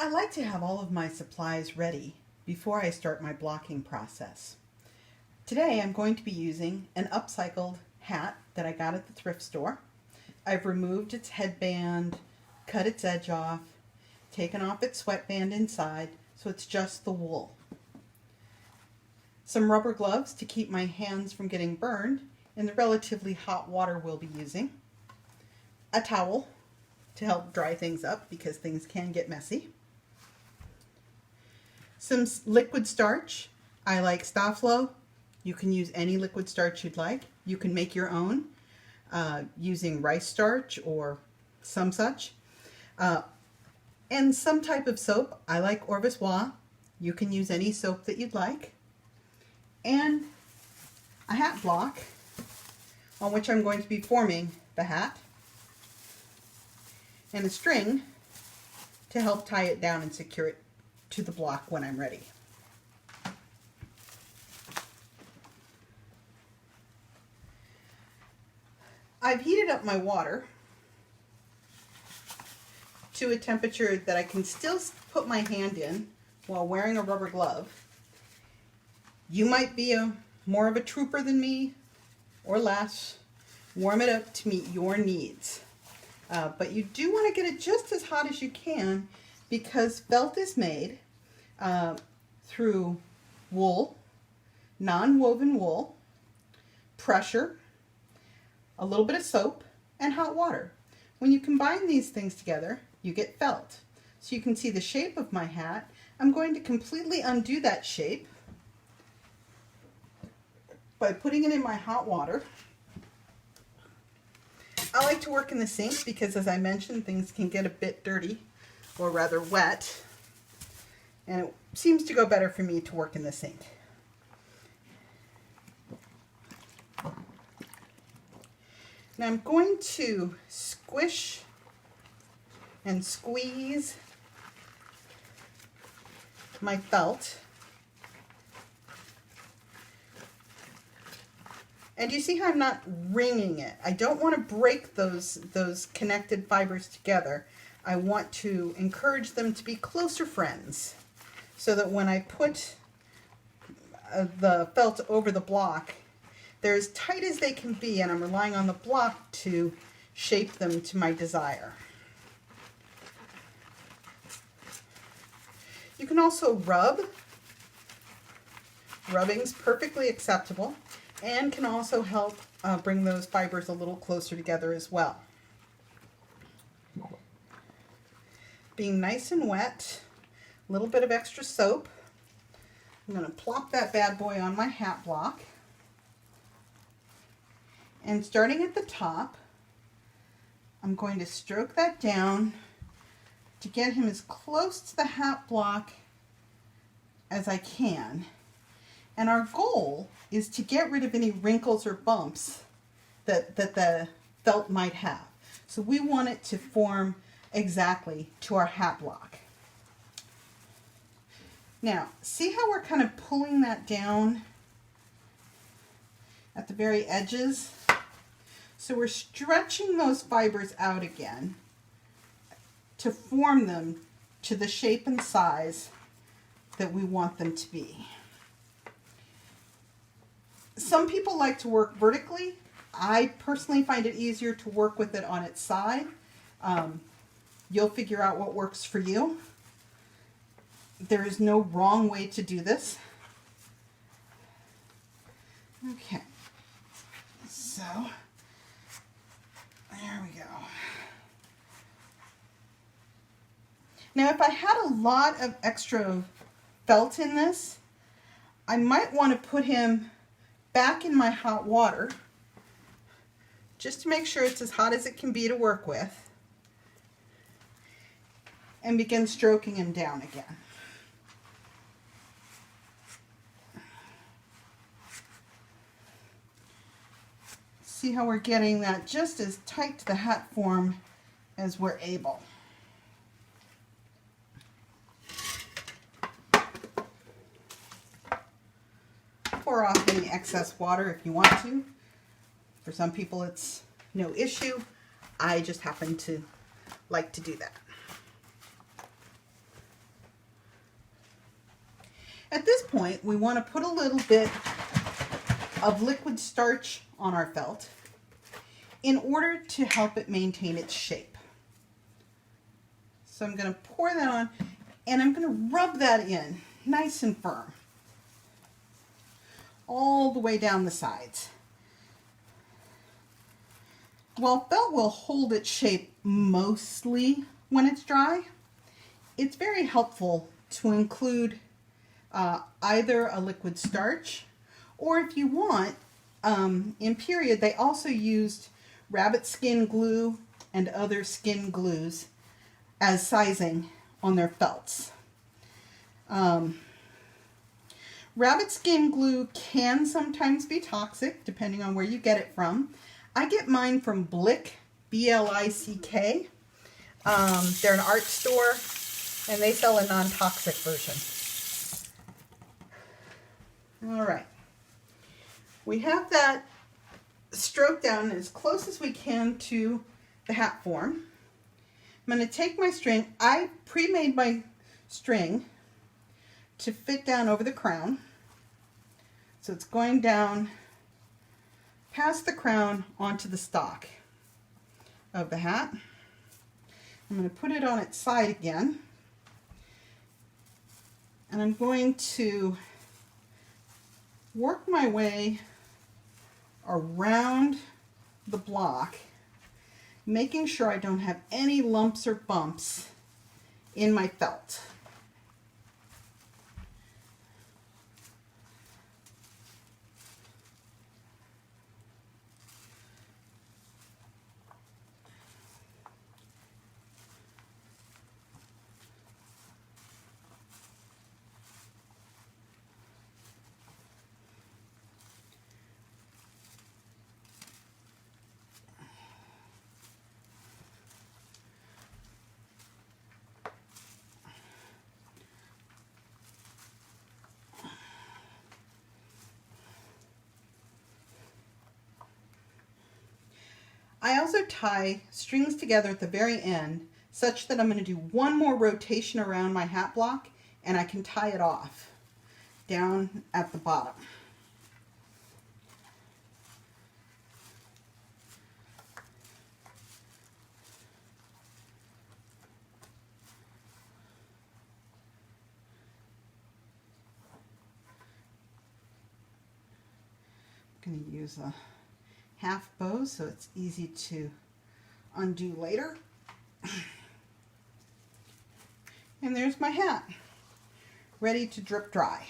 I like to have all of my supplies ready before I start my blocking process. Today I'm going to be using an upcycled hat that I got at the thrift store. I've removed its headband, cut its edge off, taken off its sweatband inside, so it's just the wool. Some rubber gloves to keep my hands from getting burned in the relatively hot water we'll be using. A towel to help dry things up because things can get messy. Some liquid starch. I like Staflo. You can use any liquid starch you'd like. You can make your own using rice starch or some such. And some type of soap. I like Orviswa. You can use any soap that you'd like. And a hat block on which I'm going to be forming the hat. And a string to help tie it down and secure it to the block when I'm ready. I've heated up my water to a temperature that I can still put my hand in while wearing a rubber glove. You might be more of a trooper than me or less. Warm it up to meet your needs. But you do want to get it just as hot as you can because felt is made through wool, non-woven wool, pressure, a little bit of soap, and hot water. When you combine these things together, you get felt. So you can see the shape of my hat. I'm going to completely undo that shape by putting it in my hot water. I like to work in the sink because, as I mentioned, things can get a bit dirty, or rather wet, and it seems to go better for me to work in the sink. Now I'm going to squish and squeeze my felt. And you see how I'm not wringing it? I don't want to break those connected fibers together. I want to encourage them to be closer friends so that when I put the felt over the block, they're as tight as they can be, and I'm relying on the block to shape them to my desire. You can also rub. Rubbing's perfectly acceptable and can also help bring those fibers a little closer together as well. Being nice and wet, a little bit of extra soap. I'm going to plop that bad boy on my hat block. And starting at the top, I'm going to stroke that down to get him as close to the hat block as I can. And our goal is to get rid of any wrinkles or bumps that the felt might have. So we want it to form exactly to our hat block. Now, see how we're kind of pulling that down at the very edges? So we're stretching those fibers out again to form them to the shape and size that we want them to be. Some people like to work vertically. I personally find it easier to work with it on its side. You'll figure out what works for you. There is no wrong way to do this. Okay, so there we go. Now if I had a lot of extra felt in this, I might want to put him back in my hot water just to make sure it's as hot as it can be to work with, and begin stroking him down again. See how we're getting that just as tight to the hat form as we're able. Pour off any excess water if you want to. For some people it's no issue. I just happen to like to do that. At this point, we want to put a little bit of liquid starch on our felt in order to help it maintain its shape. So I'm going to pour that on, and I'm going to rub that in nice and firm all the way down the sides. While felt will hold its shape mostly when it's dry, it's very helpful to include either a liquid starch, or if you want, in period they also used rabbit skin glue and other skin glues as sizing on their felts. Rabbit skin glue can sometimes be toxic depending on where you get it from. I get mine from Blick, B-L-I-C-K. They're an art store and they sell a non-toxic version. All right, we have that stroked down as close as we can to the hat form. I'm going to take my string. I pre-made my string to fit down over the crown. So it's going down past the crown onto the stock of the hat. I'm going to put it on its side again. And I'm going to work my way around the block, making sure I don't have any lumps or bumps in my felt. I also tie strings together at the very end such that I'm going to do one more rotation around my hat block and I can tie it off down at the bottom. I'm going to use a half bow so it's easy to undo later. And there's my hat, ready to drip dry.